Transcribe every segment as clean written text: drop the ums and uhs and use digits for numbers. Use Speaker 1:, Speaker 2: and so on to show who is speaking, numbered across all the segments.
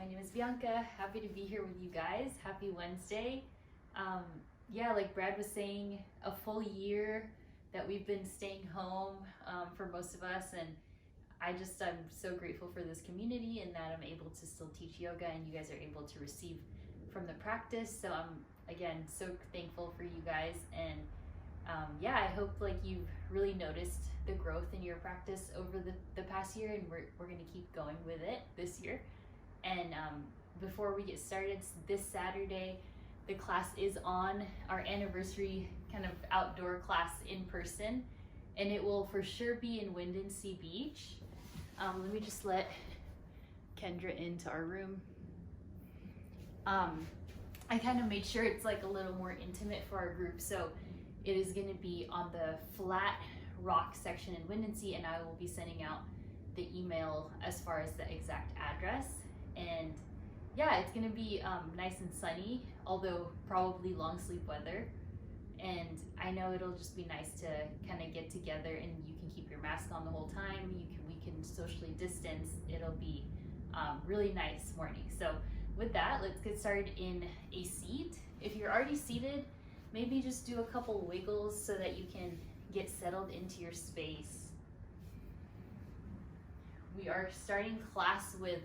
Speaker 1: My name is Bianca. Happy to be here with you guys. Happy Wednesday. Yeah, like Brad was saying, a full year that we've been staying home for most of us, and I'm so grateful for this community and that I'm able to still teach yoga and you guys are able to receive from the practice. So I'm again so thankful for you guys, and yeah, I hope like you've really noticed the growth in your practice over the past year, and we're gonna keep going with it this year. And before we get started, this Saturday, the class is on, our anniversary kind of outdoor class in person, and it will for sure be in Windansea Beach. Let me just let Kendra into our room. I kind of made sure it's like a little more intimate for our group, so it is going to be on the flat rock section in Windansea, and I will be sending out the email as far as the exact address. And yeah, it's going to be nice and sunny, although probably long sleep weather. And I know it'll just be nice to kind of get together, and you can keep your mask on the whole time. We can socially distance. It'll be really nice morning. So with that, let's get started in a seat. If you're already seated, maybe just do a couple wiggles so that you can get settled into your space. We are starting class with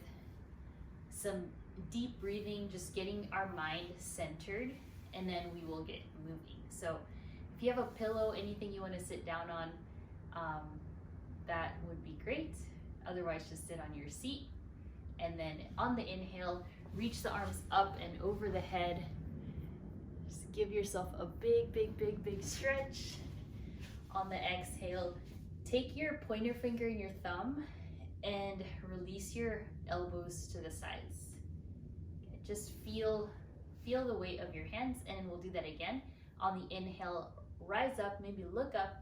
Speaker 1: some deep breathing, just getting our mind centered, and then we will get moving. So if you have a pillow, anything you want to sit down on, that would be great. Otherwise, just sit on your seat. And then on the inhale, reach the arms up and over the head. Just give yourself a big, big, big, big stretch. On the exhale, take your pointer finger and your thumb and release your elbows to the sides. Okay, just feel the weight of your hands, and we'll do that again. On the inhale, rise up, maybe look up,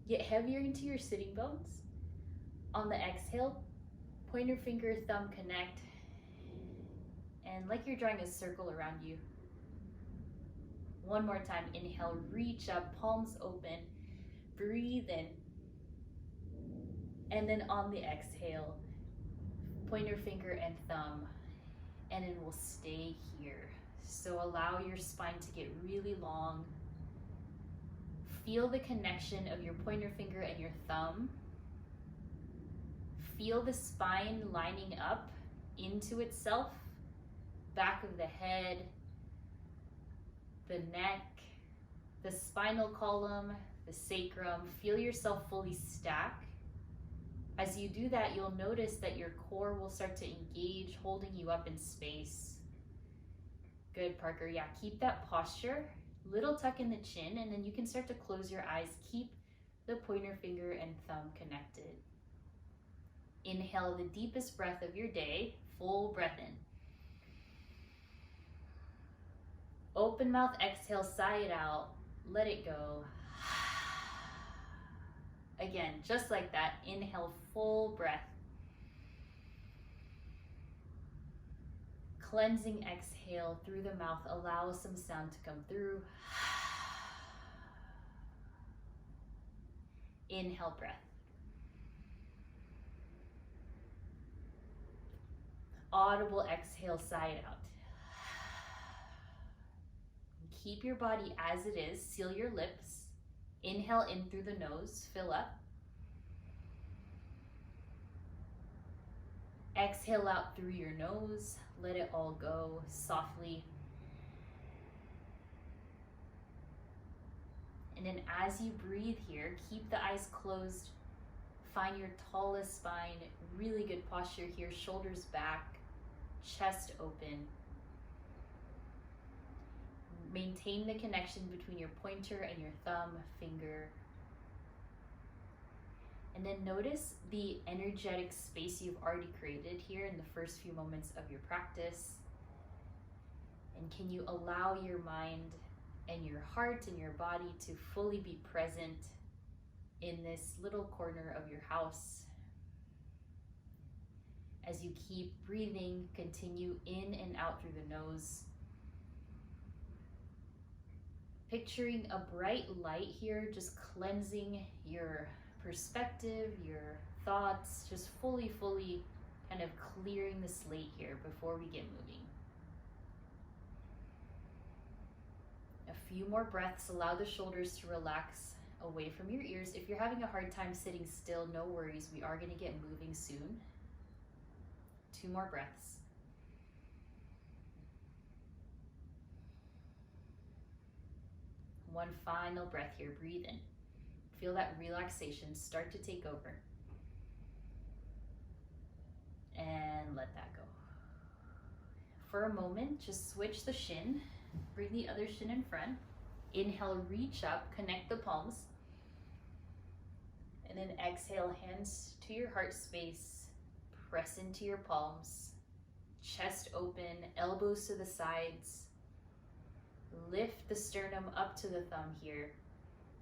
Speaker 1: get heavier into your sitting bones. On the exhale, pointer finger, thumb connect, and like you're drawing a circle around you. One more time, inhale, reach up, palms open, breathe in. And then on the exhale, pointer finger and thumb, and then we'll stay here. So allow your spine to get really long. Feel the connection of your pointer finger and your thumb. Feel the spine lining up into itself, back of the head, the neck, the spinal column, the sacrum. Feel yourself fully stack. As you do that, you'll notice that your core will start to engage, holding you up in space. Good, Parker. Yeah, keep that posture. Little tuck in the chin, and then you can start to close your eyes. Keep the pointer finger and thumb connected. Inhale the deepest breath of your day. Full breath in. Open mouth, exhale, sigh it out. Let it go. Again, just like that, inhale, full breath. Cleansing exhale through the mouth, allow some sound to come through. Inhale, breath. Audible exhale, sigh it out. Keep your body as it is, seal your lips. Inhale in through the nose, fill up. Exhale out through your nose, let it all go softly. And then as you breathe here, keep the eyes closed. Find your tallest spine, really good posture here, shoulders back, chest open. Maintain the connection between your pointer and your thumb finger. And then notice the energetic space you've already created here in the first few moments of your practice. And can you allow your mind and your heart and your body to fully be present in this little corner of your house? As you keep breathing, continue in and out through the nose. Picturing a bright light here, just cleansing your perspective, your thoughts, just fully Kind of clearing the slate here before we get moving. A few more breaths. Allow the shoulders to relax away from your ears. If you're having a hard time sitting still, no worries. We are going to get moving soon. 2 more breaths. One final breath here. Breathe in. Feel that relaxation start to take over. And let that go. For a moment, just switch the shin. Bring the other shin in front. Inhale, reach up, connect the palms. And then exhale, hands to your heart space. Press into your palms. Chest open, elbows to the sides. Lift the sternum up to the thumb here.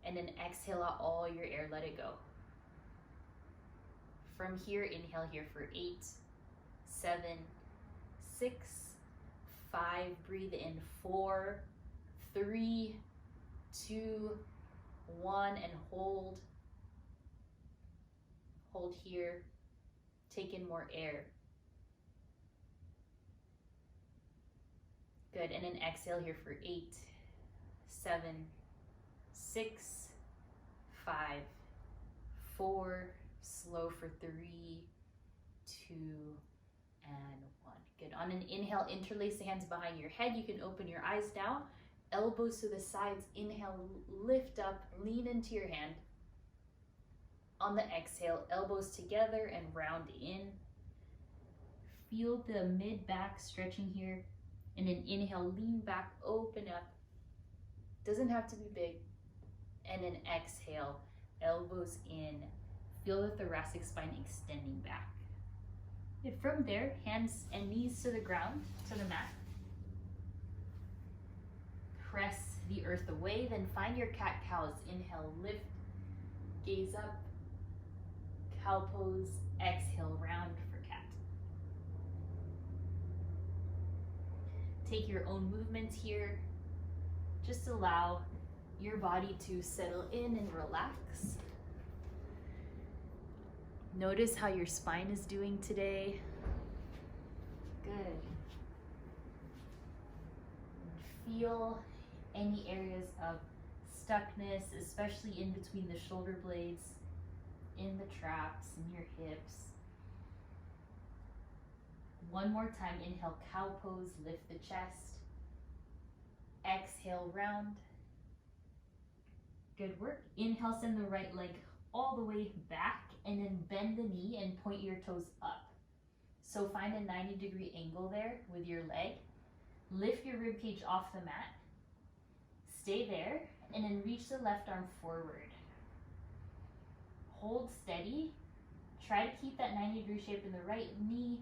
Speaker 1: And then exhale out all your air, let it go. From here, inhale here for 8, 7, 6, 5, breathe in 4, 3, 2, 1, and hold. Hold here. Take in more air. Good, and then exhale here for 8, 7, 6, 5, 4, slow for 3, 2, and 1. Good. On an inhale, interlace the hands behind your head. You can open your eyes now. Elbows to the sides. Inhale, lift up, lean into your hand. On the exhale, elbows together and round in. Feel the mid-back stretching here. And then inhale, lean back, open up. Doesn't have to be big. And then exhale, elbows in. Feel the thoracic spine extending back. And from there, hands and knees to the ground, to the mat. Press the earth away, then find your cat-cows. Inhale, lift, gaze up, cow pose, exhale, round for cat. Take your own movements here. Just allow your body to settle in and relax. Notice how your spine is doing today. Good. Feel any areas of stuckness, especially in between the shoulder blades, in the traps, in your hips. One more time, inhale, cow pose, lift the chest. Exhale, round. Good work. Inhale, send the right leg all the way back and then bend the knee and point your toes up. So find a 90-degree angle there with your leg. Lift your rib cage off the mat. Stay there and then reach the left arm forward. Hold steady. Try to keep that 90-degree shape in the right knee.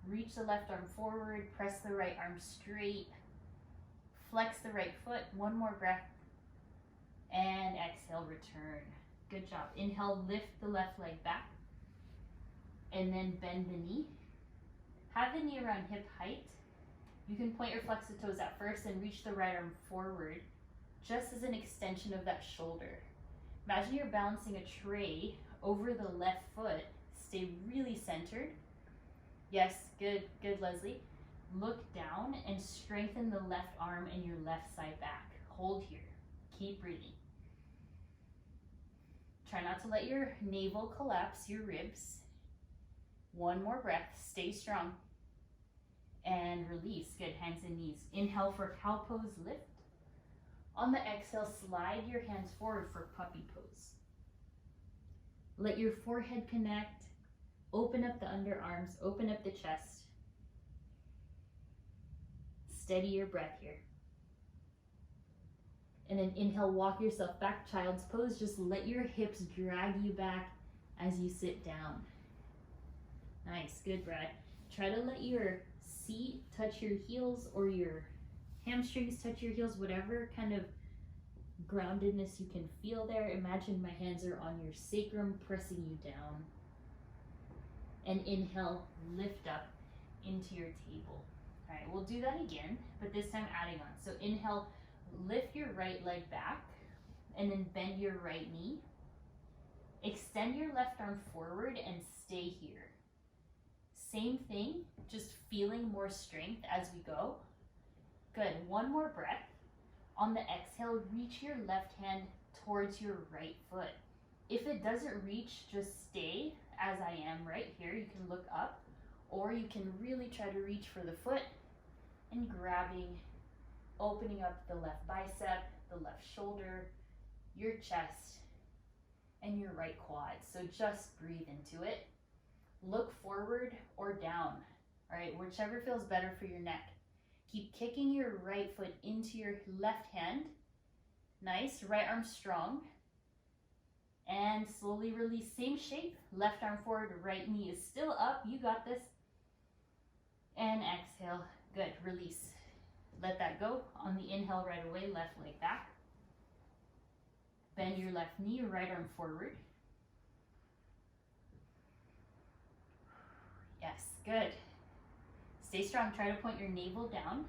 Speaker 1: Reach the left arm forward. Press the right arm straight. Flex the right foot. One more breath. And exhale, return. Good job. Inhale, lift the left leg back. And then bend the knee. Have the knee around hip height. You can point or flex the toes at first and reach the right arm forward, just as an extension of that shoulder. Imagine you're balancing a tray over the left foot. Stay really centered. Yes, good, Leslie. Look down and strengthen the left arm and your left side back. Hold here. Keep breathing. Try not to let your navel collapse your ribs. One more breath. Stay strong. And release. Good. Hands and knees. Inhale for cow pose, lift. On the exhale, slide your hands forward for puppy pose. Let your forehead connect. Open up the underarms. Open up the chest. Steady your breath here. And then inhale, walk yourself back, child's pose. Just let your hips drag you back as you sit down. Nice, good, Brad. Try to let your seat touch your heels or your hamstrings touch your heels, whatever kind of groundedness you can feel there. Imagine my hands are on your sacrum, pressing you down. And inhale, lift up into your table. All right, we'll do that again, but this time adding on. So inhale, lift your right leg back and then bend your right knee. Extend your left arm forward and stay here. Same thing, just feeling more strength as we go. Good, one more breath. On the exhale, reach your left hand towards your right foot. If it doesn't reach, just stay as I am right here. You can look up, or you can really try to reach for the foot and grabbing, opening up the left bicep, the left shoulder, your chest, and your right quad. So just breathe into it. Look forward or down, all right, whichever feels better for your neck. Keep kicking your right foot into your left hand. Nice, right arm strong. And slowly release, same shape, left arm forward, right knee is still up, you got this. And exhale, good, release. Let that go. On the inhale right away, left leg back. Bend your left knee, right arm forward. Yes, good. Stay strong, try to point your navel down.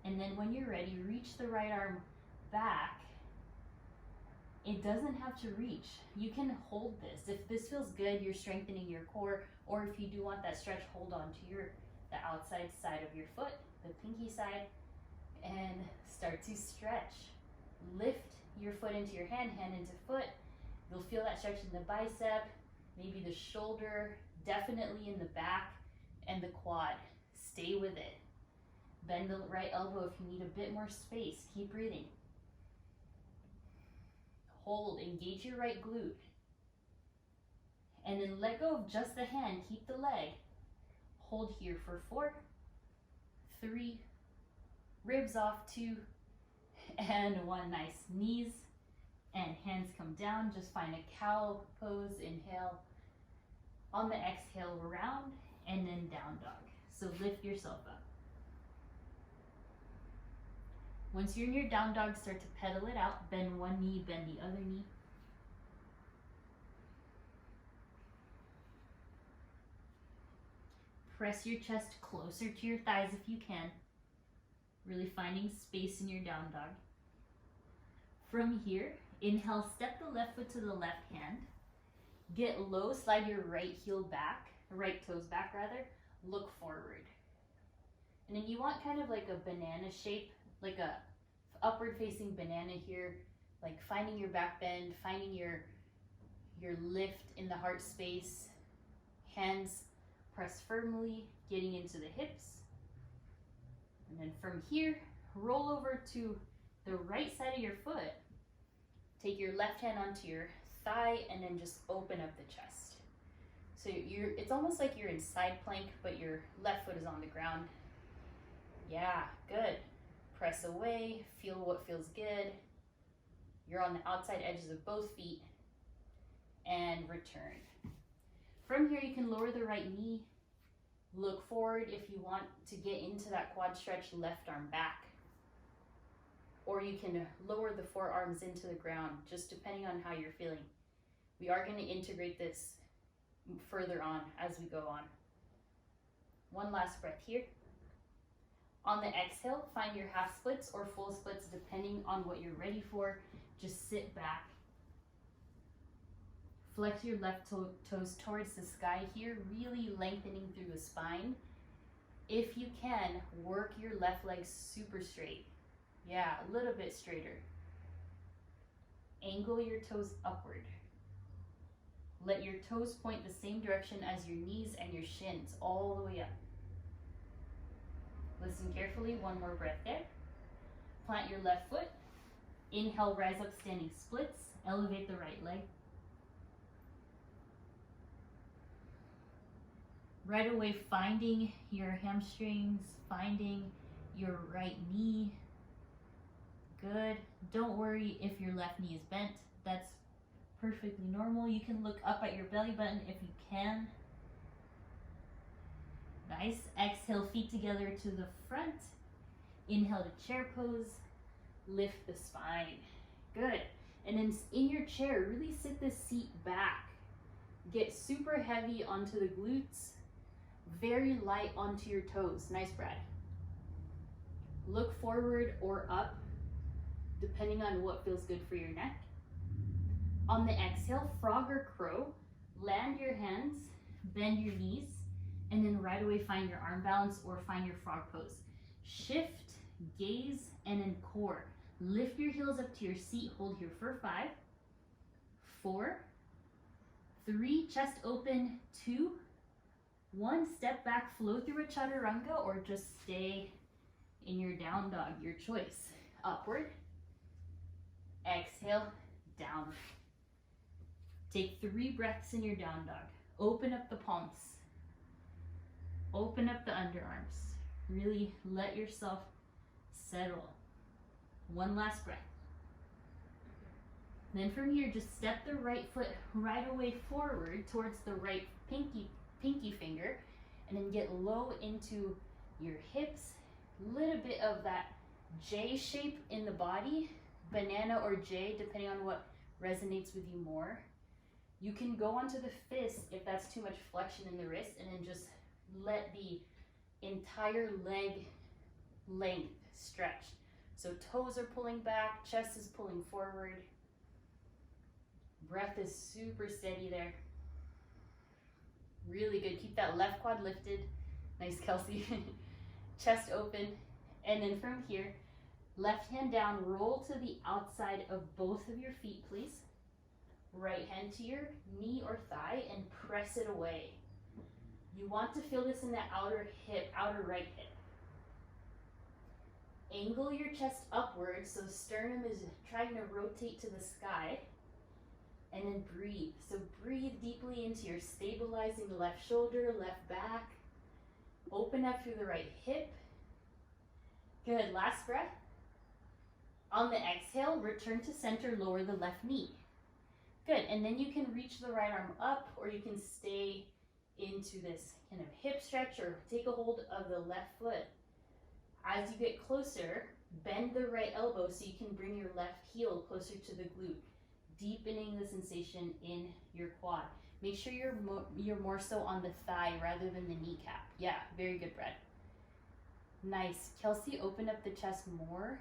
Speaker 1: And then when you're ready, reach the right arm back. It doesn't have to reach. You can hold this. If this feels good, you're strengthening your core, or if you do want that stretch, hold on to the outside side of your foot, the pinky side, and start to stretch. Lift your foot into your hand, hand into foot. You'll feel that stretch in the bicep, maybe the shoulder, definitely in the back, and the quad. Stay with it. Bend the right elbow if you need a bit more space. Keep breathing. Hold, engage your right glute. And then let go of just the hand, keep the leg. Hold here for 4, 3, ribs off 2, and 1. Nice. Knees and hands come down. Just find a cow pose. Inhale. On the exhale, round and then down dog. So lift yourself up. Once you're in your down dog, start to pedal it out. Bend one knee, bend the other knee. Press your chest closer to your thighs if you can. Really finding space in your down dog. From here, inhale, step the left foot to the left hand. Get low, slide your right heel back, right toes back rather. Look forward. And then you want kind of like a banana shape, like a upward facing banana here, like finding your back bend, finding your lift in the heart space. Hands press firmly, getting into the hips. And then from here, roll over to the right side of your foot. Take your left hand onto your thigh and then just open up the chest. So it's almost like you're in side plank, but your left foot is on the ground. Yeah, good. Press away, feel what feels good. You're on the outside edges of both feet and return. From here, you can lower the right knee. Look forward if you want to get into that quad stretch, left arm back. Or you can lower the forearms into the ground, just depending on how you're feeling. We are going to integrate this further on as we go on. One last breath here. On the exhale, find your half splits or full splits depending on what you're ready for. Just sit back. Flex your left toes towards the sky here, really lengthening through the spine. If you can, work your left leg super straight. Yeah, a little bit straighter. Angle your toes upward. Let your toes point the same direction as your knees and your shins, all the way up. Listen carefully, one more breath there. Plant your left foot. Inhale, rise up, standing splits. Elevate the right leg. Right away, finding your hamstrings, finding your right knee. Good. Don't worry if your left knee is bent. That's perfectly normal. You can look up at your belly button if you can. Nice. Exhale, feet together to the front. Inhale to chair pose. Lift the spine. Good. And then in your chair, really sit the seat back. Get super heavy onto the glutes. Very light onto your toes. Nice, Brad. Look forward or up, depending on what feels good for your neck. On the exhale, frog or crow. Land your hands, bend your knees, And then right away find your arm balance or find your frog pose. Shift, gaze, and then core. Lift your heels up to your seat. Hold here for 5, 4, 3, chest open, 2, 1. Step back, flow through a chaturanga, or just stay in your down dog, your choice. Upward, exhale, down. Take 3 breaths in your down dog. Open up the palms. Open up the underarms. Really let yourself settle. 1 last breath. Then from here, just step the right foot right away forward towards the right pinky finger, and then get low into your hips. Little bit of that J shape in the body, banana or J, depending on what resonates with you more. You can go onto the fist if that's too much flexion in the wrist, and then just let the entire leg length stretch. So toes are pulling back, chest is pulling forward. Breath is super steady there. Really good. Keep that left quad lifted. Nice, Kelsey. Chest open. And then from here, left hand down, roll to the outside of both of your feet, please. Right hand to your knee or thigh and press it away. You want to feel this in the outer hip, outer right hip. Angle your chest upwards so sternum is trying to rotate to the sky. And then breathe. So breathe deeply into your stabilizing left shoulder, left back. Open up through the right hip. Good, last breath. On the exhale, return to center, lower the left knee. Good, and then you can reach the right arm up, or you can stay into this kind of hip stretch or take a hold of the left foot. As you get closer, bend the right elbow so you can bring your left heel closer to the glute, deepening the sensation in your quad. Make sure you're more so on the thigh rather than the kneecap. Yeah, very good, Brett. Nice. Kelsey, open up the chest more.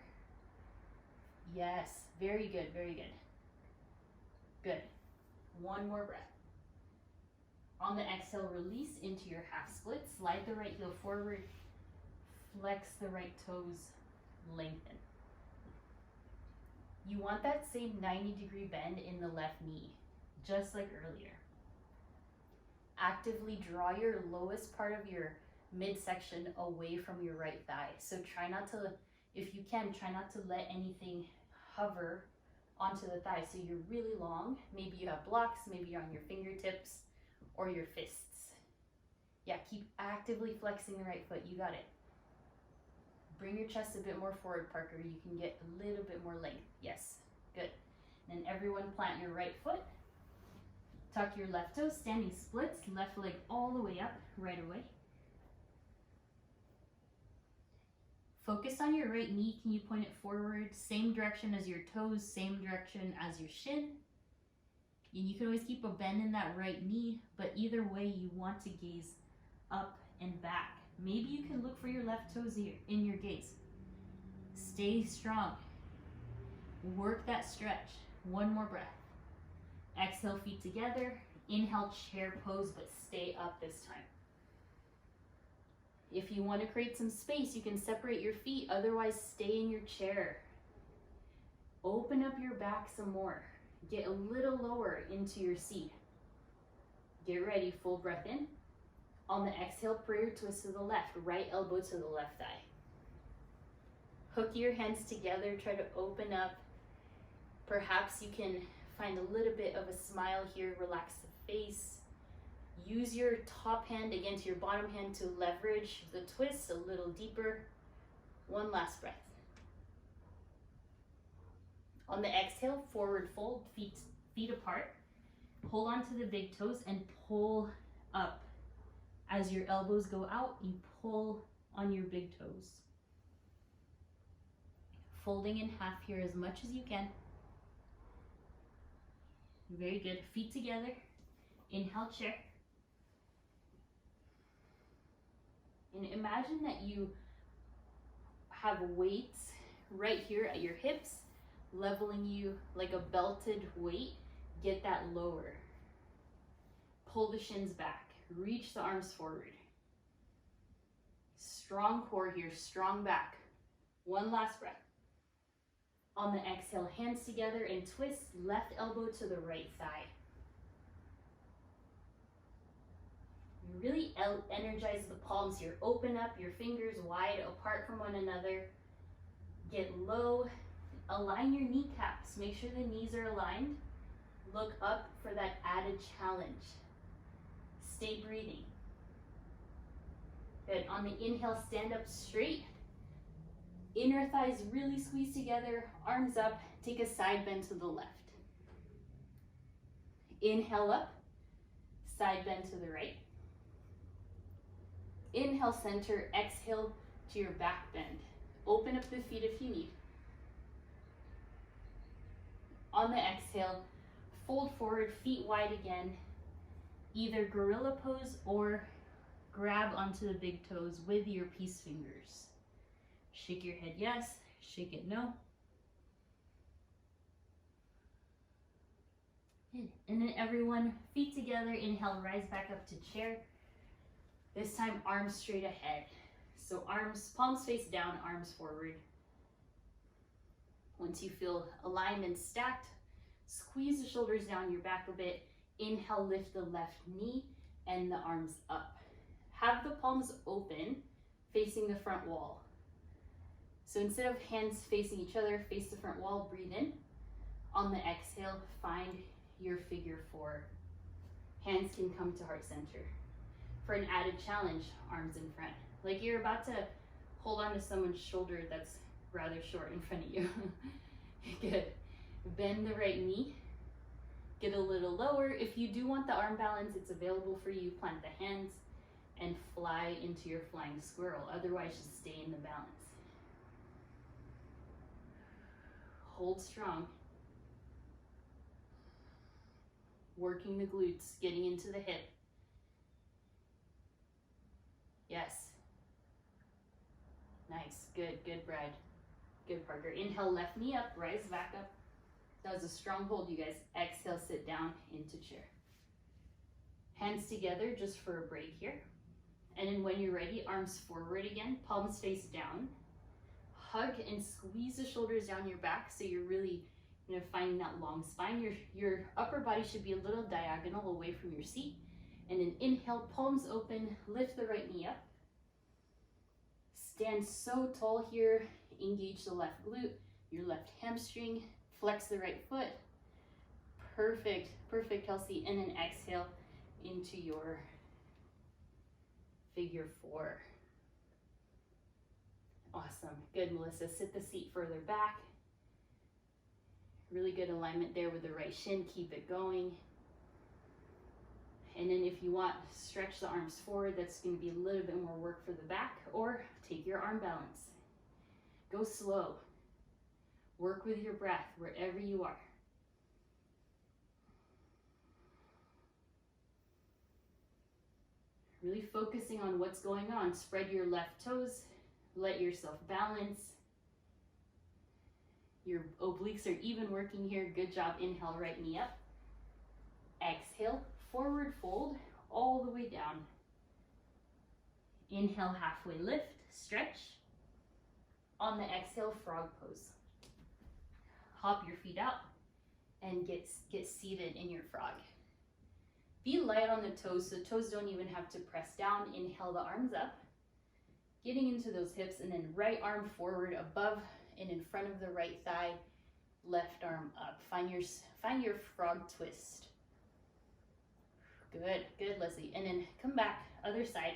Speaker 1: Yes, very good, very good. Good. 1 more breath. On the exhale, release into your half split. Slide the right heel forward. Flex the right toes. Lengthen. You want that same 90-degree bend in the left knee, just like earlier. Actively draw your lowest part of your midsection away from your right thigh. So try not to, if you can, try not to let anything hover onto the thigh. So you're really long. Maybe you have blocks, maybe you're on your fingertips or your fists. Yeah, keep actively flexing the right foot. You got it. Bring your chest a bit more forward, Parker. You can get a little bit more length. Yes, good. And everyone plant your right foot. Tuck your left toes, standing splits, left leg all the way up, right away. Focus on your right knee. Can you point it forward? Same direction as your toes, same direction as your shin. And you can always keep a bend in that right knee, but either way, you want to gaze up and back. Maybe you can look for your left toes here in your gaze. Stay strong. Work that stretch. 1 more breath. Exhale, feet together. Inhale, chair pose, but stay up this time. If you want to create some space, you can separate your feet. Otherwise, stay in your chair. Open up your back some more. Get a little lower into your seat. Get ready, full breath in. On the exhale, prayer twist to the left, right elbow to the left thigh. Hook your hands together, try to open up. Perhaps you can find a little bit of a smile here, relax the face. Use your top hand against your bottom hand to leverage the twist a little deeper. 1 last breath. On the exhale, forward fold, feet apart. Hold on to the big toes and pull up. As your elbows go out, you pull on your big toes. Folding in half here as much as you can. Very good. Feet together. Inhale, chair. And imagine that you have weights right here at your hips, leveling you like a belted weight. Get that lower. Pull the shins back. Reach the arms forward. Strong core here, strong back. One last breath. On the exhale, hands together and twist left elbow to the right thigh. You really energize the palms here. Open up your fingers wide apart from one another. Get low. Align your kneecaps. Make sure the knees are aligned. Look up for that added challenge. Stay breathing. Good. On the inhale, stand up straight. Inner thighs really squeeze together, arms up, take a side bend to the left. Inhale up, side bend to the right. Inhale, center, exhale to your back bend. Open up the feet if you need. On the exhale, fold forward, feet wide again. Either gorilla pose or grab onto the big toes with your peace fingers. Shake your head yes, shake it no. Good. And then everyone, feet together, inhale, rise back up to chair. This time, arms straight ahead. So arms, palms face down, arms forward. Once you feel aligned and stacked, squeeze the shoulders down your back a bit. Inhale, lift the left knee and the arms up. Have the palms open, facing the front wall. So instead of hands facing each other, face the front wall, breathe in. On the exhale, find your figure four. Hands can come to heart center. For an added challenge, arms in front. Like you're about to hold on to someone's shoulder that's rather short in front of you. Good. Bend the right knee. Get a little lower. If you do want the arm balance, it's available for you. Plant the hands and fly into your flying squirrel. Otherwise, just stay in the balance. Hold strong. Working the glutes, getting into the hip. Yes. Nice. Good. Good, Brad. Good, Parker. Inhale, left knee up, rise back up. That was a strong hold, you guys. Exhale, sit down into chair. Hands together just for a break here. And then when you're ready, arms forward again, palms face down. Hug and squeeze the shoulders down your back so you're really finding that long spine. Your upper body should be a little diagonal away from your seat. And then inhale, palms open, lift the right knee up. Stand so tall here, engage the left glute, your left hamstring, flex the right foot. Perfect, perfect, Kelsey. And then exhale into your figure four. Awesome. Good, Melissa. Sit the seat further back. Really good alignment there with the right shin. Keep it going. And then if you want, stretch the arms forward. That's going to be a little bit more work for the back. Or take your arm balance. Go slow. Work with your breath wherever you are. Really focusing on what's going on. Spread your left toes. Let yourself balance. Your obliques are even working here. Good job. Inhale, right knee up. Exhale, forward fold all the way down. Inhale, halfway lift, stretch. On the exhale, frog pose. Hop your feet out and get seated in your frog. Be light on the toes, so the toes don't even have to press down. Inhale the arms up, getting into those hips, and then right arm forward above and in front of the right thigh, left arm up. Find your frog twist. Good, good, Leslie. And then come back, other side,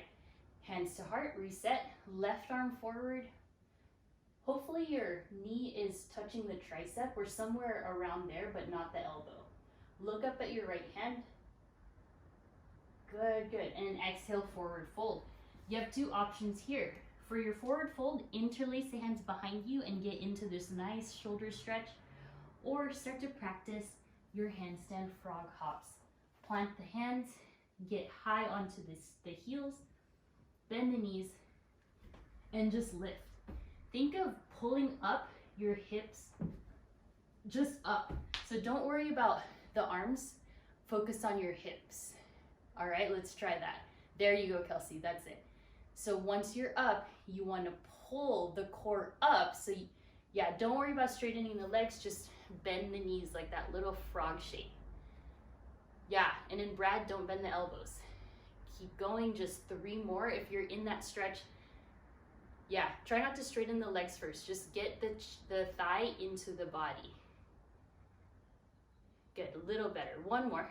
Speaker 1: hands to heart, reset, left arm forward. Hopefully your knee is touching the tricep or somewhere around there, but not the elbow. Look up at your right hand. Good, good. And then exhale, forward fold. You have two options here. For your forward fold, interlace the hands behind you and get into this nice shoulder stretch, or start to practice your handstand frog hops. Plant the hands, get high onto the heels, bend the knees, and just lift. Think of pulling up your hips, just up. So don't worry about the arms, focus on your hips. All right, let's try that. There you go, Kelsey, that's it. So once you're up, you want to pull the core up. So yeah, don't worry about straightening the legs, just bend the knees like that little frog shape. Yeah, and then Brad, don't bend the elbows. Keep going, just 3 more. If you're in that stretch, yeah, try not to straighten the legs first. Just get the thigh into the body. Good, a little better. 1 more.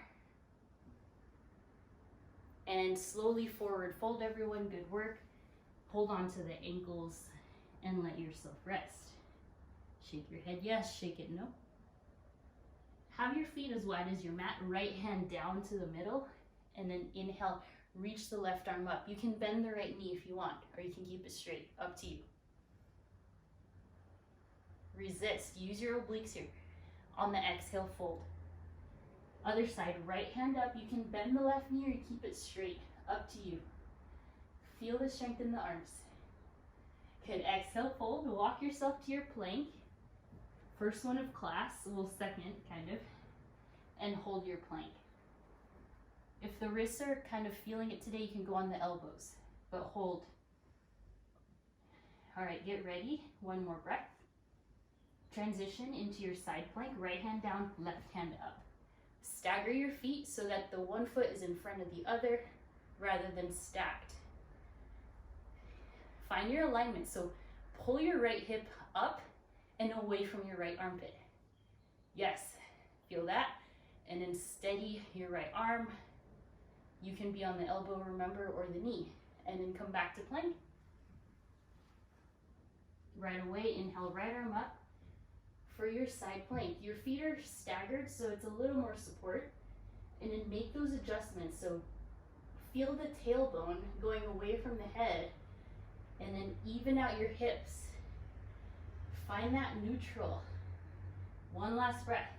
Speaker 1: And slowly forward fold, everyone. Good work. Hold on to the ankles and let yourself rest. Shake your head yes, shake it no. Have your feet as wide as your mat, right hand down to the middle, and then inhale, reach the left arm up. You can bend the right knee if you want, or you can keep it straight, up to you. Resist, use your obliques here. On the exhale, fold. Other side, right hand up, you can bend the left knee or you keep it straight, up to you. Feel the strength in the arms. Good, exhale, fold, walk yourself to your plank. First one of class, well, second, kind of, and hold your plank. If the wrists are kind of feeling it today, you can go on the elbows, but hold. All right, get ready, 1 more breath. Transition into your side plank, right hand down, left hand up. Stagger your feet so that the one foot is in front of the other rather than stacked. Find your alignment, so pull your right hip up and away from your right armpit. Yes, feel that. And then steady your right arm. You can be on the elbow, remember, or the knee. And then come back to plank. Right away, inhale, right arm up. For your side plank, your feet are staggered, so it's a little more support. And then make those adjustments. So feel the tailbone going away from the head. And then even out your hips. Find that neutral. 1 last breath.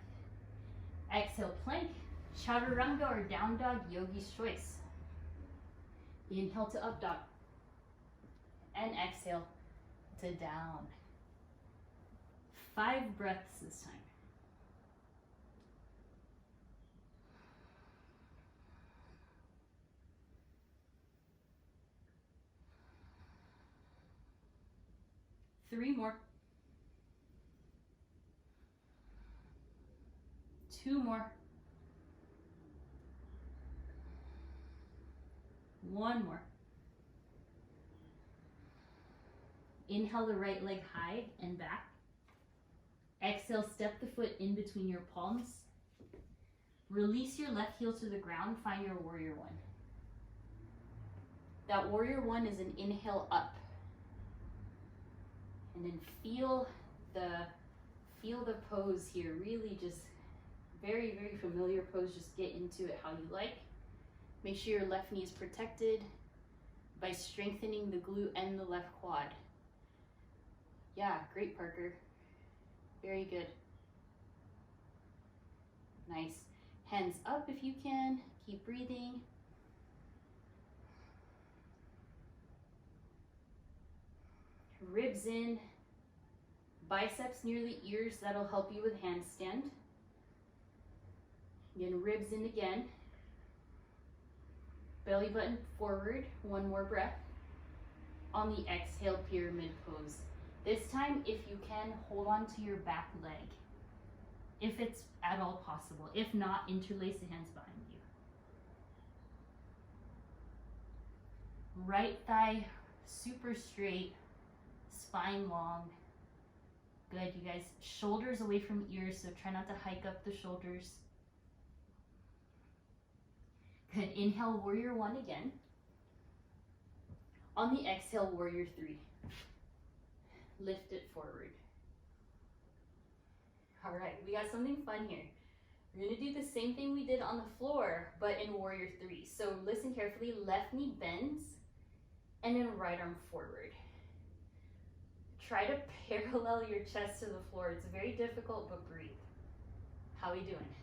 Speaker 1: Exhale, plank, chaturanga or down dog, yogi's choice. Inhale to up dog. And exhale to down. 5 breaths this time. Three more. 2 more. 1 more. Inhale the right leg high and back. Exhale, step the foot in between your palms. Release your left heel to the ground, find your warrior 1. That warrior 1 is an inhale up. And then feel the pose here, really just very, very familiar pose. Just get into it how you like. Make sure your left knee is protected by strengthening the glute and the left quad. Yeah, great, Parker. Very good. Nice. Hands up if you can. Keep breathing. Ribs in. Biceps near the ears. That'll help you with handstand. Again, ribs in again. Belly button forward. 1 more breath. On the exhale, pyramid pose. This time, if you can, hold on to your back leg, if it's at all possible. If not, interlace the hands behind you. Right thigh super straight, spine long. Good, you guys. Shoulders away from ears, so try not to hike up the shoulders. Good. Inhale, warrior 1 again. On the exhale, warrior 3. Lift it forward. All right, we got something fun here. We're gonna do the same thing we did on the floor, but in warrior 3. So listen carefully, left knee bends, and then right arm forward. Try to parallel your chest to the floor. It's very difficult, but breathe. How are we doing?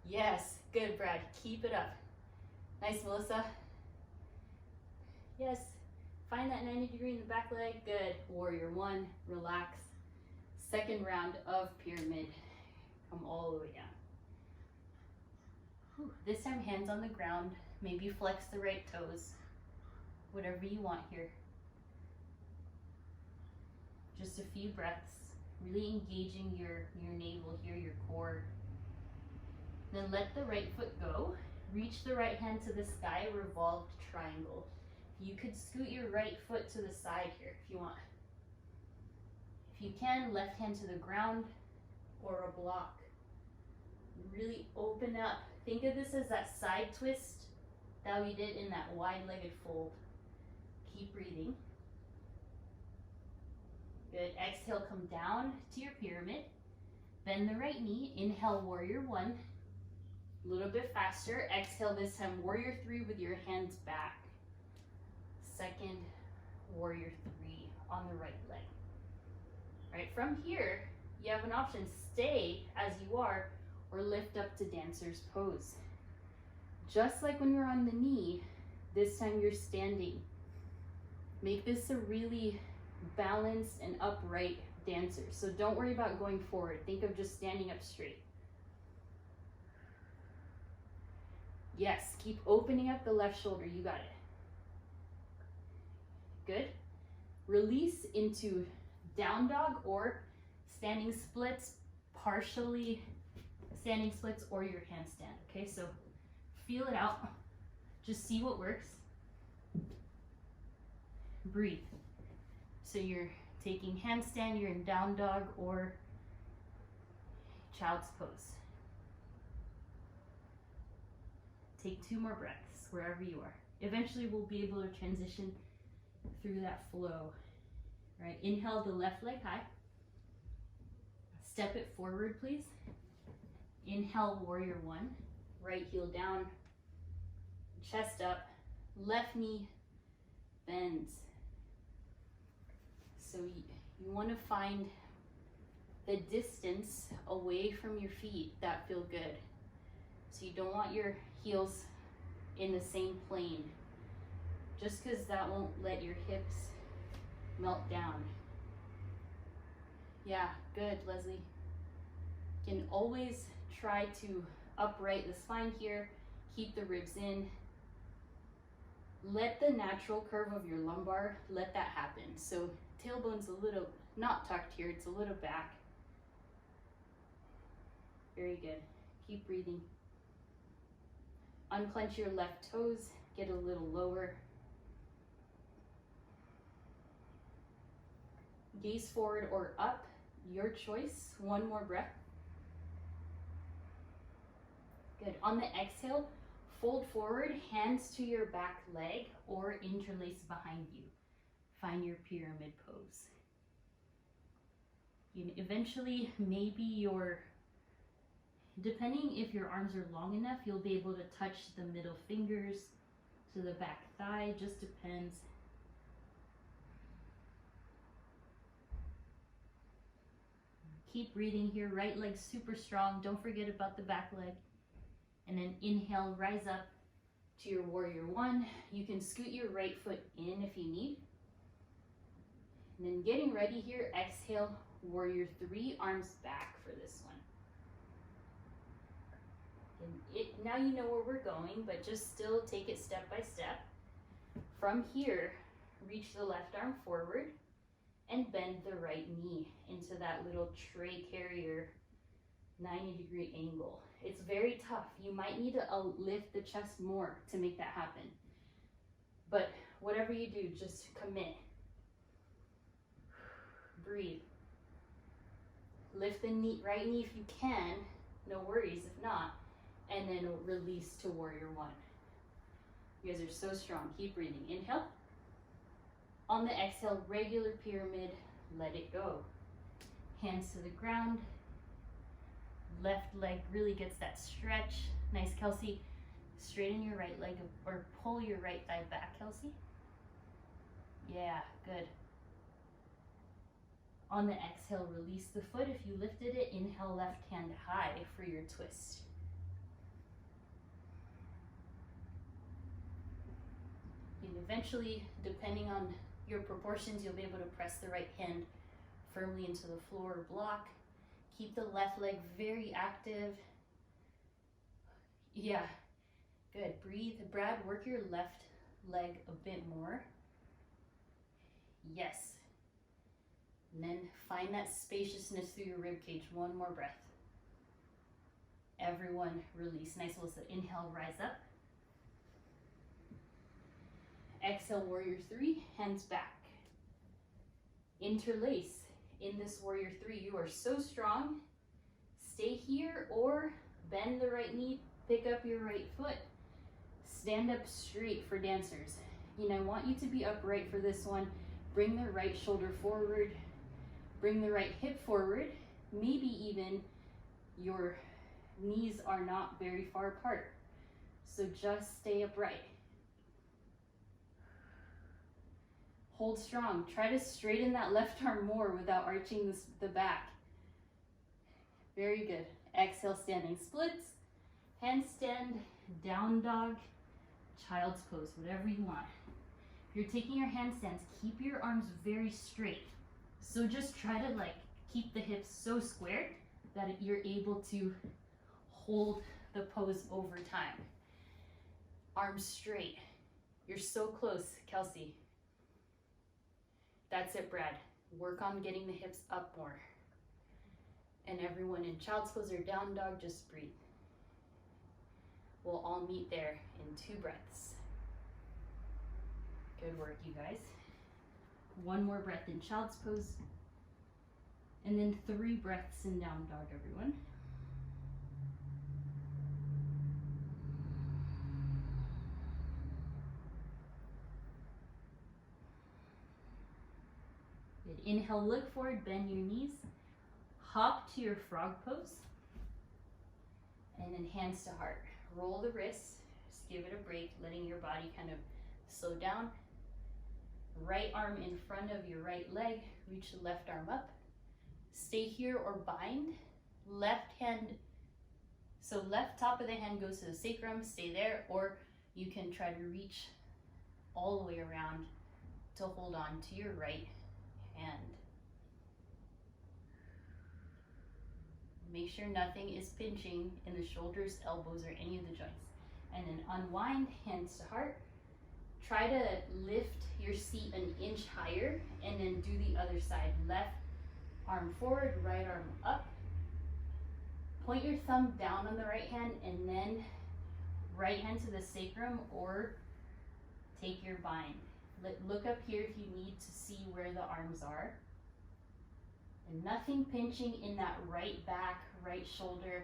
Speaker 1: Yes, good, Brad. Keep it up. Nice, Melissa. Yes, find that 90 degree in the back leg. Good. Warrior 1, relax. Second round of pyramid. Come all the way down. Whew. This time, hands on the ground. Maybe flex the right toes. whatever you want here. Just a few breaths, really engaging your navel here, your core. Then let the right foot go. Reach the right hand to the sky, revolved triangle. You could scoot your right foot to the side here if you want. If you can, left hand to the ground or a block. Really open up. Think of this as that side twist that we did in that wide-legged fold. Keep breathing. Good. Exhale, come down to your pyramid. Bend the right knee. Inhale, warrior one. A little bit faster. Exhale this time, warrior three with your hands back. Second, warrior three on the right leg. All right, from here, you have an option. Stay as you are or lift up to dancer's pose. Just like when you're on the knee, this time you're standing. Make this a really balanced and upright dancer. So don't worry about going forward. Think of just standing up straight. Yes, keep opening up the left shoulder. You got it. Good. Release into down dog or standing splits, partially standing splits or your handstand. Okay, so feel it out. Just see what works. Breathe. So you're taking handstand, you're in down dog or child's pose. Take 2 more breaths wherever you are. Eventually we'll be able to transition through that flow. All right, inhale the left leg high. Step it forward, please. Inhale, warrior one. Right heel down, chest up, left knee bends. So you want to find the distance away from your feet that feel good. So you don't want your heels in the same plane, just because that won't let your hips melt down. Yeah, good, Leslie. You can always try to upright the spine here, keep the ribs in. Let the natural curve of your lumbar, let that happen. So tailbone's a little, not tucked here, it's a little back. Very good. Keep breathing. Unclench your left toes, get a little lower. Gaze forward or up, your choice. 1 more breath. Good. On the exhale, fold forward, hands to your back leg or interlace behind you. Find your pyramid pose. You eventually, maybe depending if your arms are long enough, you'll be able to touch the middle fingers to the back thigh, just depends. Keep breathing here, right leg super strong, don't forget about the back leg. And then inhale, rise up to your warrior one. You can scoot your right foot in if you need. And then getting ready here, exhale, warrior three, arms back for this one. And now you know where we're going, but just still take it step by step. From here, reach the left arm forward and bend the right knee into that little tray carrier 90-degree angle. It's very tough. You might need to lift the chest more to make that happen. But whatever you do, just commit. Breathe. Lift the right knee if you can, no worries if not, and then release to warrior one. You guys are so strong. Keep breathing. Inhale. On the exhale, regular pyramid, let it go. Hands to the ground. Left leg really gets that stretch. Nice, Kelsey. Straighten your right leg or pull your right thigh back, Kelsey. Yeah, good. On the exhale, release the foot. If you lifted it, inhale left hand high for your twist. And eventually, depending on your proportions, you'll be able to press the right hand firmly into the floor or block. Keep the left leg very active. Yeah, good. Breathe. Brad, work your left leg a bit more. Yes. And then find that spaciousness through your rib cage. One more breath. Everyone release. Nice. So inhale, rise up. Exhale, warrior three, hands back. Interlace. In this warrior three, you are so strong. Stay here or bend the right knee, pick up your right foot. Stand up straight for dancers. I want you to be upright for this one. Bring the right shoulder forward. Bring the right hip forward. Maybe even your knees are not very far apart. So just stay upright. Hold strong. Try to straighten that left arm more without arching the back. Very good. Exhale, standing splits. Handstand, down dog, child's pose, whatever you want. If you're taking your handstands, keep your arms very straight. So just try to keep the hips so squared that you're able to hold the pose over time. Arms straight. You're so close, Kelsey. That's it, Brad. Work on getting the hips up more. And everyone in child's pose or down dog, just breathe. We'll all meet there in 2 breaths. Good work, you guys. One more breath in child's pose. And then 3 breaths in down dog, everyone. Good. Inhale, look forward, bend your knees. Hop to your frog pose. And then hands to heart. Roll the wrists, just give it a break, letting your body kind of slow down. Right arm in front of your right leg, reach the left arm up. Stay here or bind. Left hand, so left top of the hand goes to the sacrum, stay there, or you can try to reach all the way around to hold on to your right hand. Make sure nothing is pinching in the shoulders, elbows, or any of the joints. And then unwind, hands to heart. Try to lift your seat an inch higher and then do the other side. Left arm forward, right arm up. Point your thumb down on the right hand and then right hand to the sacrum or take your bind. Look up here if you need to see where the arms are. And nothing pinching in that right back, right shoulder.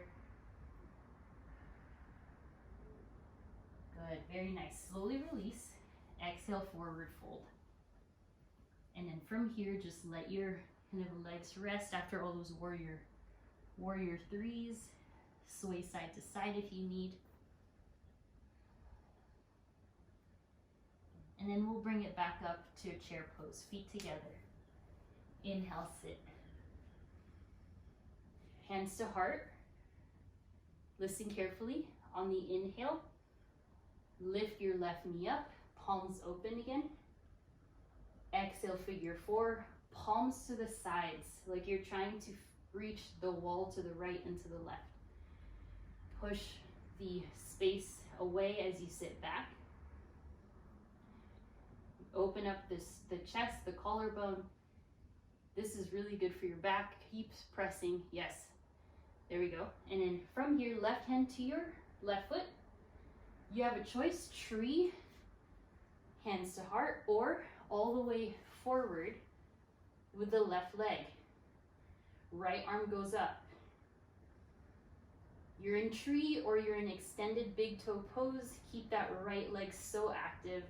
Speaker 1: Good, very nice. Slowly release. Exhale, forward fold. And then from here, just let your kind of legs rest after all those warrior threes. Sway side to side if you need. And then we'll bring it back up to a chair pose, feet together. Inhale, sit. Hands to heart. Listen carefully. On the inhale, lift your left knee up, palms open again. Exhale, figure 4, palms to the sides, like you're trying to reach the wall to the right and to the left. Push the space away as you sit back. Open up the chest, the collarbone. This is really good for your back. Keep pressing. Yes. There we go. And then from here, left hand to your left foot. You have a choice, tree, hands to heart, or all the way forward with the left leg. Right arm goes up. You're in tree or you're in extended big toe pose. Keep that right leg so active.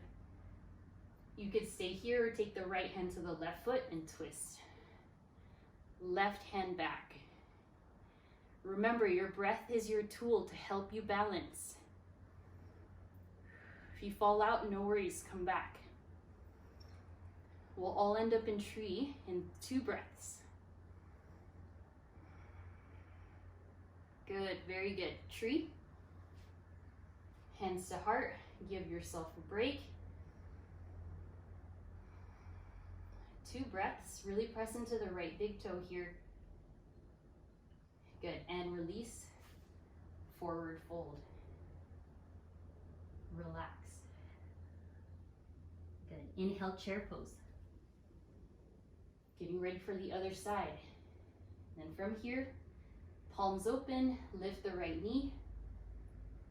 Speaker 1: You could stay here or take the right hand to the left foot and twist. Left hand back. Remember, your breath is your tool to help you balance. If you fall out, no worries, come back. We'll all end up in tree in 2 breaths. Good, very good. Tree. Hands to heart, give yourself a break. 2 breaths, really press into the right big toe here. Good, and release, forward fold. Relax. Inhale, chair pose. Getting ready for the other side. Then from here, palms open, lift the right knee.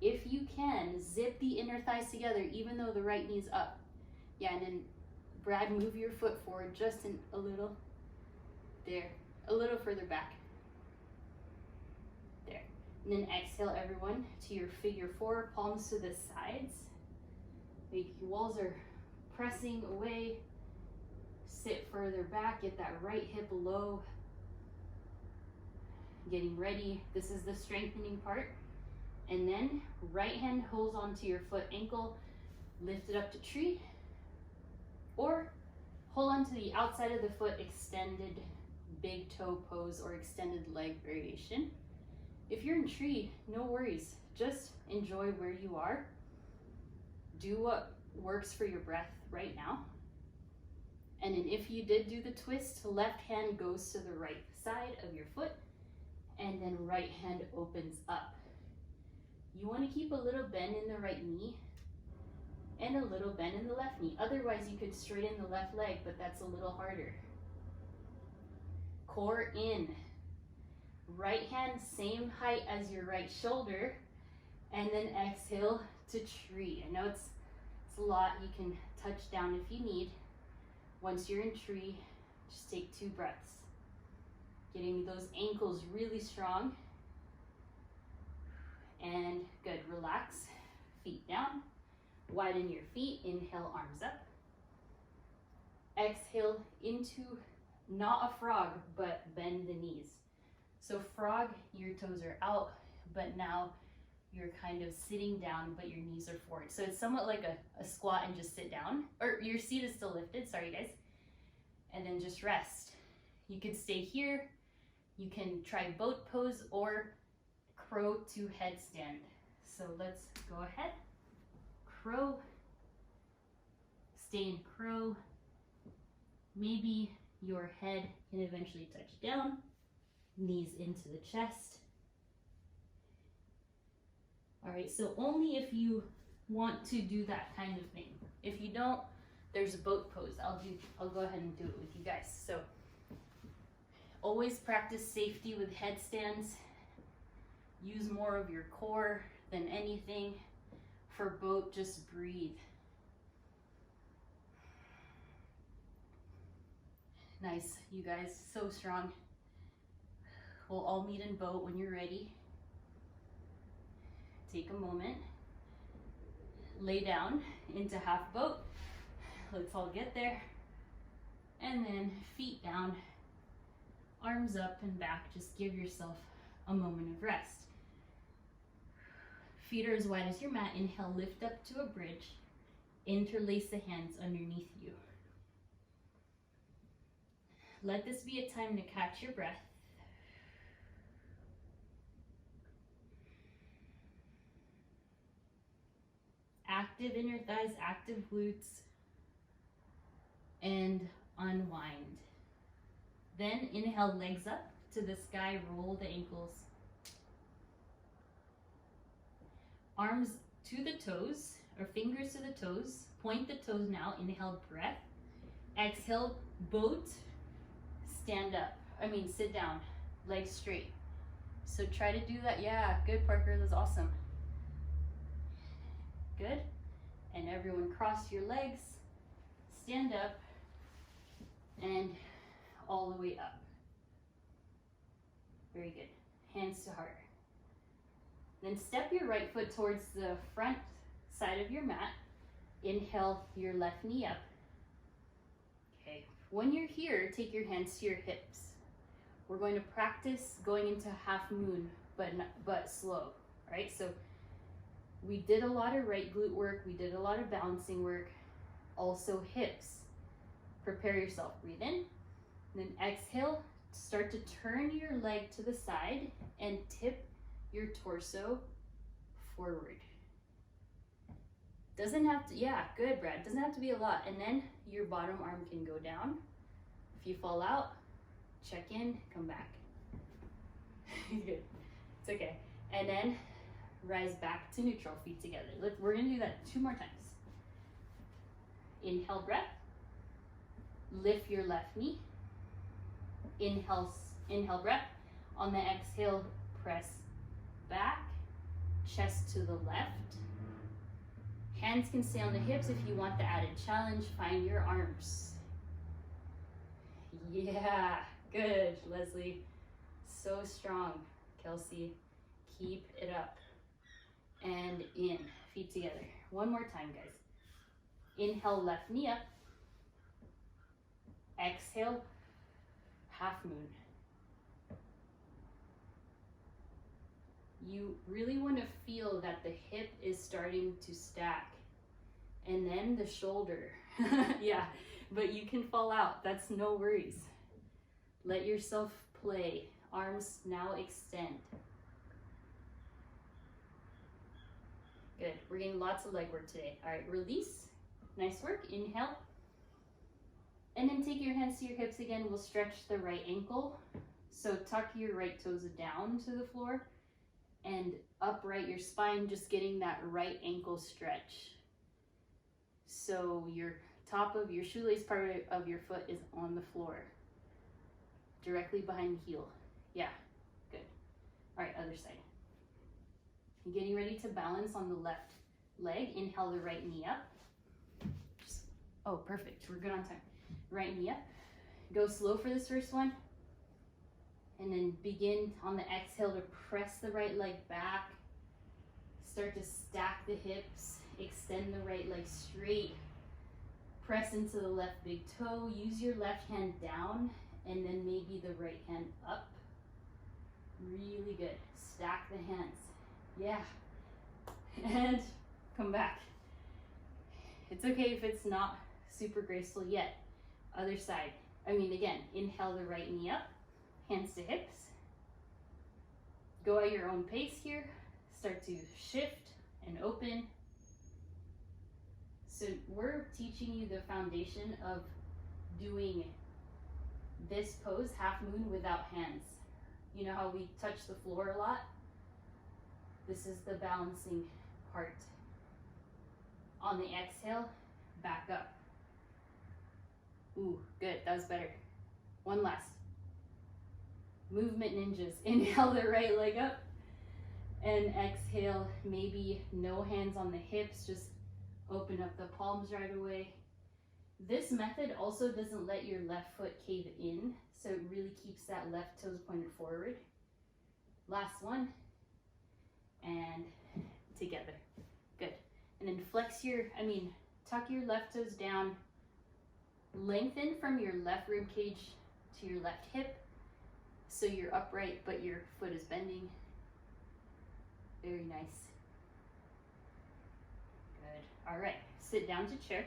Speaker 1: If you can, zip the inner thighs together even though the right knee's up. Yeah, and then Brad, move your foot forward just a little. There, a little further back. There. And then exhale, everyone, to your figure four, palms to the sides. Make your walls are pressing away. Sit further back, get that right hip low. Getting ready. This is the strengthening part. And then right hand holds onto your foot ankle, lift it up to tree. Or hold on to the outside of the foot, extended big toe pose or extended leg variation. If you're in tree, no worries. Just enjoy where you are. Do what works for your breath right now. And then if you did do the twist, left hand goes to the right side of your foot, and then right hand opens up. You want to keep a little bend in the right knee and a little bend in the left knee. Otherwise, you could straighten the left leg, but that's a little harder. Core in. Right hand, same height as your right shoulder, and then exhale to tree. I know it's a lot. You can touch down if you need. Once you're in tree, just take 2 breaths. Getting those ankles really strong. And good, relax. Feet down. Widen your feet. Inhale, arms up. Exhale into not a frog, but bend the knees. So frog, your toes are out, but now you're kind of sitting down, but your knees are forward. So it's somewhat like a squat and just sit down, or your seat is still lifted, sorry guys. And then just rest. You could stay here. You can try boat pose or crow to headstand. So let's go ahead. Crow, stay in crow. Maybe your head can eventually touch down, knees into the chest. All right, so only if you want to do that kind of thing. If you don't, there's a boat pose. I'll go ahead and do it with you guys. So always practice safety with headstands. Use more of your core than anything. For boat, just breathe. Nice, you guys, so strong. We'll all meet in boat when you're ready. Take a moment. Lay down into half boat. Let's all get there. And then feet down, arms up and back. Just give yourself a moment of rest. Feet are as wide as your mat. Inhale, lift up to a bridge. Interlace the hands underneath you. Let this be a time to catch your breath. Active inner thighs, active glutes, and unwind. Then inhale, legs up to the sky, roll the ankles. Arms to the toes, or fingers to the toes. Point the toes now. Inhale, breath. Exhale, boat. Stand up. Sit down. Legs straight. So try to do that. Yeah, good, Parker. That's awesome. Good. And everyone cross your legs. Stand up. And all the way up. Very good. Hands to heart. Then step your right foot towards the front side of your mat. Inhale your left knee up. Okay. When you're here, take your hands to your hips. We're going to practice going into half moon, but slow. All right. So we did a lot of right glute work. We did a lot of balancing work. Also hips. Prepare yourself. Breathe in. Then exhale. Start to turn your leg to the side and tip your torso forward. Doesn't have to, yeah, good, Brad. Doesn't have to be a lot. And then your bottom arm can go down. If you fall out, check in, come back. Good. It's okay. And then rise back to neutral, feet together. We're gonna do that 2 more times. Inhale, breath. Lift your left knee. Inhale, breath. On the exhale, press back, chest to the left. Hands can stay on the hips if you want the added challenge. Find your arms. Yeah, good, Leslie. So strong, Kelsey. Keep it up. And in, feet together. One more time, guys. Inhale, left knee up. Exhale, half moon. You really want to feel that the hip is starting to stack. And then the shoulder. Yeah, but you can fall out. That's no worries. Let yourself play. Arms now extend. Good. We're getting lots of leg work today. All right, release. Nice work. Inhale. And then take your hands to your hips again. We'll stretch the right ankle. So tuck your right toes down to the floor and upright your spine, just getting that right ankle stretch. So your top of your shoelace part of your foot is on the floor, directly behind the heel. Yeah, good. All right, other side. You're getting ready to balance on the left leg. Inhale the right knee up. Oh, perfect. We're good on time. Right knee up. Go slow for this first one. And then begin on the exhale to press the right leg back. Start to stack the hips. Extend the right leg straight. Press into the left big toe. Use your left hand down and then maybe the right hand up. Really good. Stack the hands. Yeah. And come back. It's okay if it's not super graceful yet. Other side. Again, inhale the right knee up. Hands to hips. Go at your own pace here. Start to shift and open. So we're teaching you the foundation of doing this pose, half moon, without hands. You know how we touch the floor a lot? This is the balancing part. On the exhale, back up. Ooh, good, that was better. One last. Movement ninjas. Inhale the right leg up and exhale, maybe no hands on the hips, just open up the palms right away. This method also doesn't let your left foot cave in, so it really keeps that left toes pointed forward. Last one, and together. Good. And then flex tuck your left toes down, lengthen from your left rib cage to your left hip, so you're upright, but your foot is bending. Very nice. Good. All right, sit down to chair.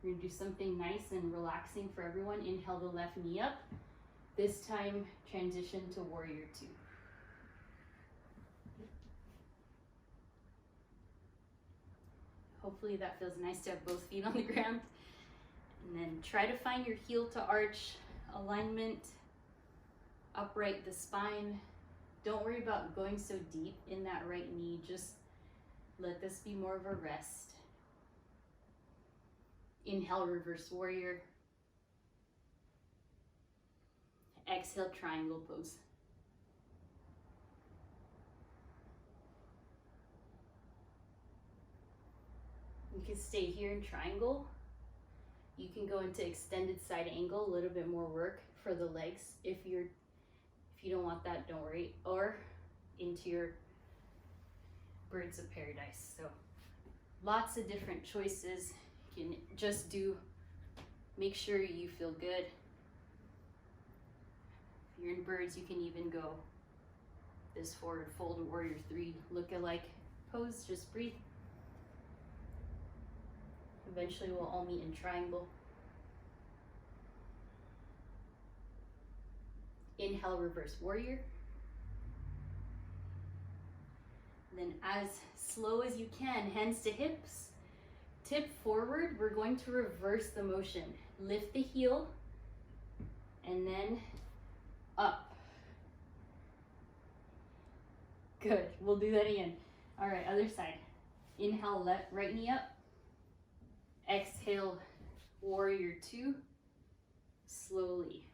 Speaker 1: We're gonna do something nice and relaxing for everyone. Inhale the left knee up. This time, transition to warrior two. Hopefully that feels nice to have both feet on the ground. And then try to find your heel to arch alignment. Upright the spine. Don't worry about going so deep in that right knee. Just let this be more of a rest. Inhale, reverse warrior. Exhale, triangle pose. You can stay here in triangle. You can go into extended side angle, a little bit more work for the legs. If you don't want that, don't worry. Or into your birds of paradise. So lots of different choices. You can just make sure you feel good. If you're in birds, you can even go this forward fold, warrior three, look-alike pose, just breathe. Eventually we'll all meet in triangle. Inhale, reverse warrior. Then as slow as you can, hands to hips, tip forward. We're going to reverse the motion. Lift the heel and then up. Good, we'll do that again. All right, other side. Inhale, right knee up. Exhale, Warrior 2, slowly.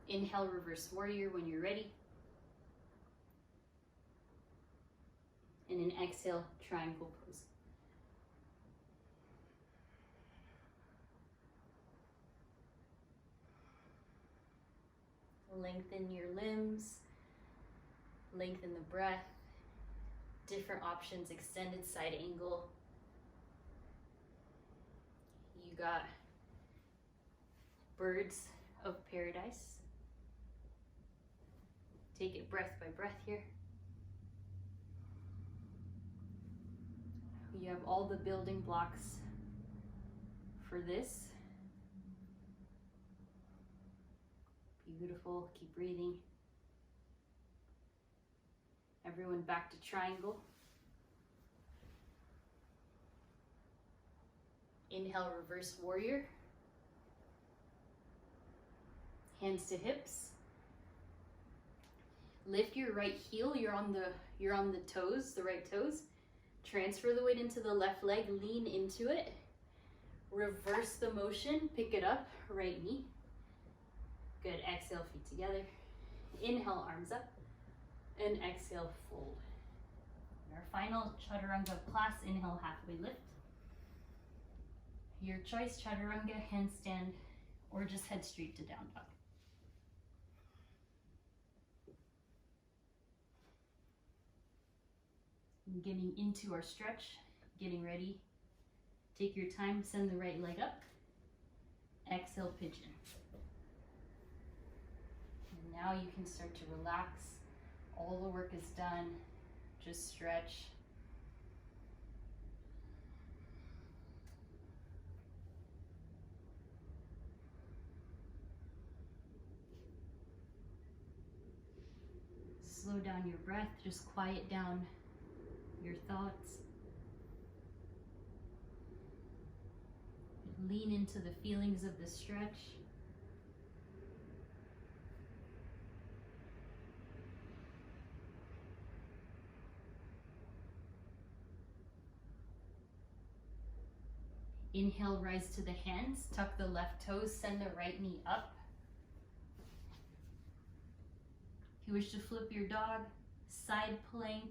Speaker 1: Inhale, reverse warrior when you're ready. And then exhale, triangle pose. Lengthen your limbs, lengthen the breath. Different options, extended side angle. You got birds of paradise. Take it breath by breath here. You have all the building blocks for this. Beautiful, keep breathing. Everyone back to triangle. Inhale, reverse warrior. Hands to hips. Lift your right heel, you're on the toes, the right toes. Transfer the weight into the left leg, lean into it. Reverse the motion, pick it up, right knee. Good, exhale, feet together. Inhale, arms up. And exhale, fold. Our final chaturanga class, inhale, halfway lift. Your choice, chaturanga, handstand, or just head straight to down dog. Getting into our stretch, getting ready. Take your time, send the right leg up. Exhale, pigeon. And now you can start to relax. All the work is done. Just stretch. Slow down your breath, just quiet down your thoughts. Lean into the feelings of the stretch. Inhale, rise to the hands, tuck the left toes, send the right knee up. If you wish to flip your dog, side plank,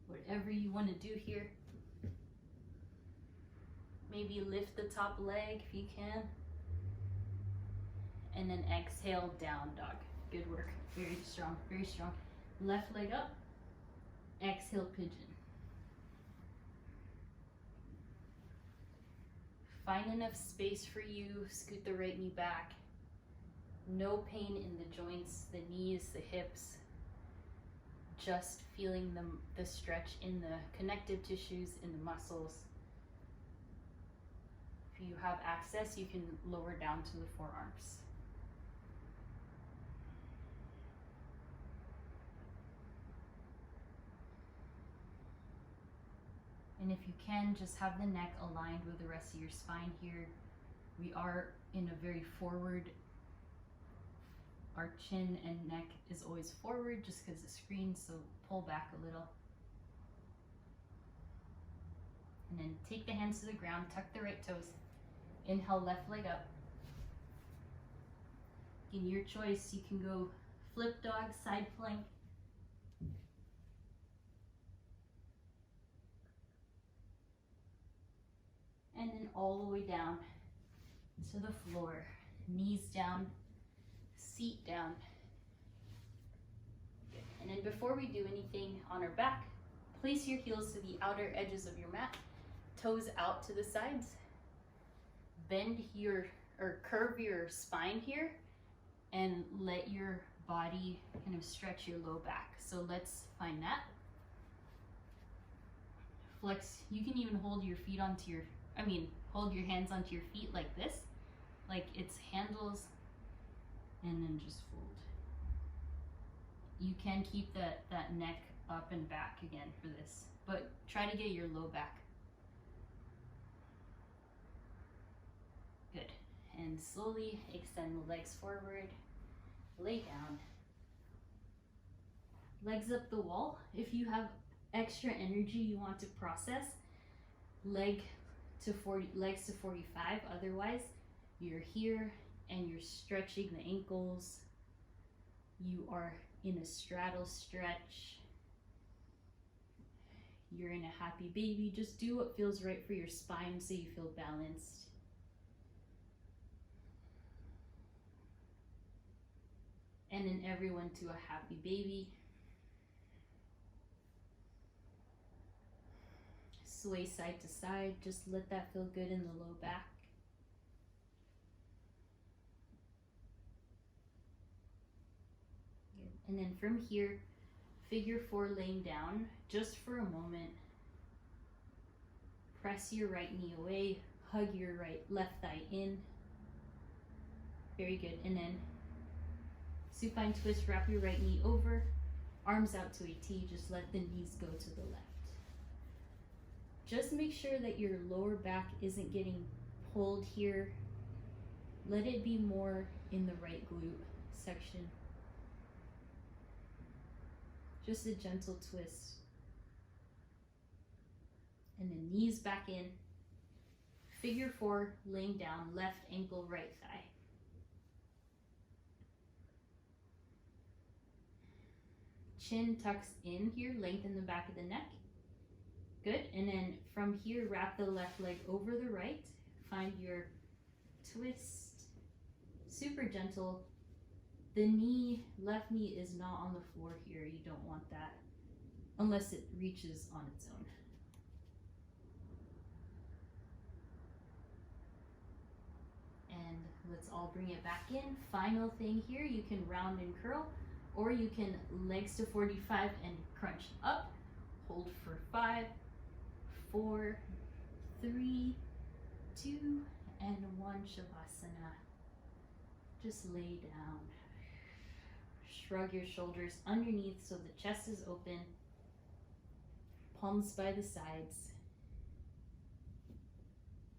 Speaker 1: whatever you want to do here. Maybe lift the top leg if you can. And then exhale, down dog. Good work, very strong, very strong. Left leg up, exhale, pigeon. Find enough space for you, scoot the right knee back. No pain in the joints, the knees, the hips. Just feeling the stretch in the connective tissues, in the muscles. If you have access, you can lower down to the forearms. And if you can, just have the neck aligned with the rest of your spine here. We are in a very forward. Our chin and neck is always forward just because the screen, so pull back a little. And then take the hands to the ground, tuck the right toes. Inhale, left leg up. In your choice, you can go flip dog, side plank. And then all the way down to the floor. Knees down, seat down. Good. And then before we do anything on our back, place your heels to the outer edges of your mat, toes out to the sides. Bend or curve your spine here and let your body kind of stretch your low back. So let's find that. Flex, you can even hold your feet onto hold your hands onto your feet like this, like it's handles, and then just fold. You can keep that neck up and back again for this, but try to get your low back. Good. And slowly extend the legs forward, lay down. legs up the wall. If you have extra energy you want to process, legs to 45. Otherwise, you're here and you're stretching the ankles. You are in a straddle stretch. You're in a happy baby. Just do what feels right for your spine so you feel balanced. And then everyone to a happy baby. Sway side to side. Just let that feel good in the low back. And then from here, figure 4 laying down just for a moment. Press your right knee away, hug your left thigh in. Very good. And then supine twist, wrap your right knee over, arms out to a T, just let the knees go to the left. Just make sure that your lower back isn't getting pulled here. Let it be more in the right glute section. Just a gentle twist. And then knees back in. Figure 4, laying down, left ankle, right thigh. Chin tucks in here, lengthen the back of the neck. Good. And then from here, wrap the left leg over the right. Find your twist. Super gentle. The knee, left knee is not on the floor here. You don't want that unless it reaches on its own. And let's all bring it back in. Final thing here, you can round and curl, or you can legs to 45 and crunch up. Hold for 5, 4, 3, 2, and 1. Shavasana. Just lay down. Shrug your shoulders underneath so the chest is open. Palms by the sides.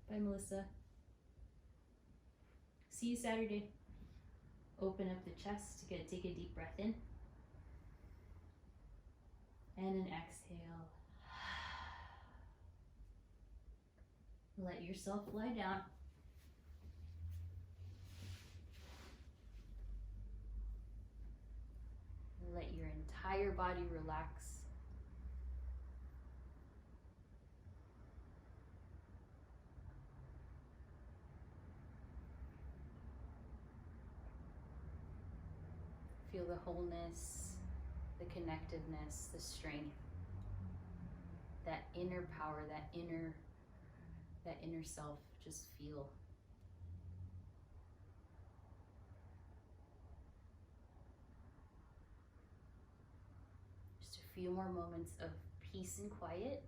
Speaker 1: Bye, Melissa. See you Saturday. Open up the chest. Take a deep breath in. And an exhale. Let yourself lie down. Let your entire body relax. Feel the wholeness, the connectedness, the strength, that inner power, that inner self. Just feel. Just a few more moments of peace and quiet.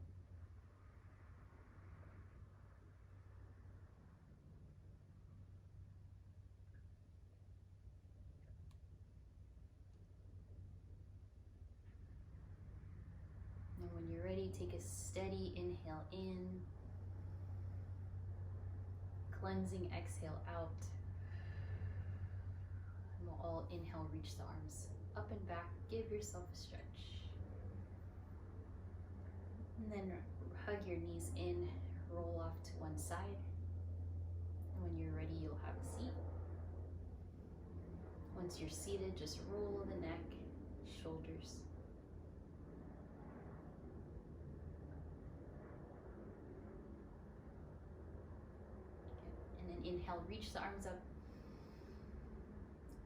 Speaker 1: And when you're ready, take a steady inhale in. Cleansing exhale out. And we'll all inhale, reach the arms up and back. Give yourself a stretch. And then hug your knees in, roll off to one side. And when you're ready, you'll have a seat. Once you're seated, just roll the neck, shoulders. And then inhale, reach the arms up.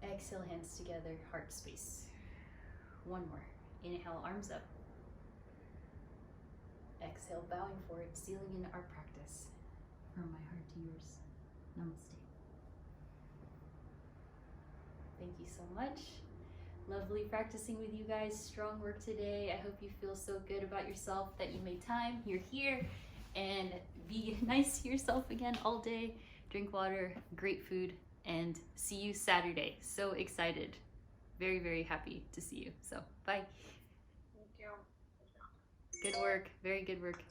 Speaker 1: Exhale, hands together, heart space. One more. Inhale, arms up. Exhale, bowing forward, sealing in our practice. From my heart to yours. Namaste. Thank you so much. Lovely practicing with you guys. Strong work today. I hope you feel so good about yourself that you made time. You're here. And be nice to yourself again all day. Drink water, great food, and see you Saturday. So excited. Very, very happy to see you. So, bye.
Speaker 2: Thank you.
Speaker 1: Good work. Very good work.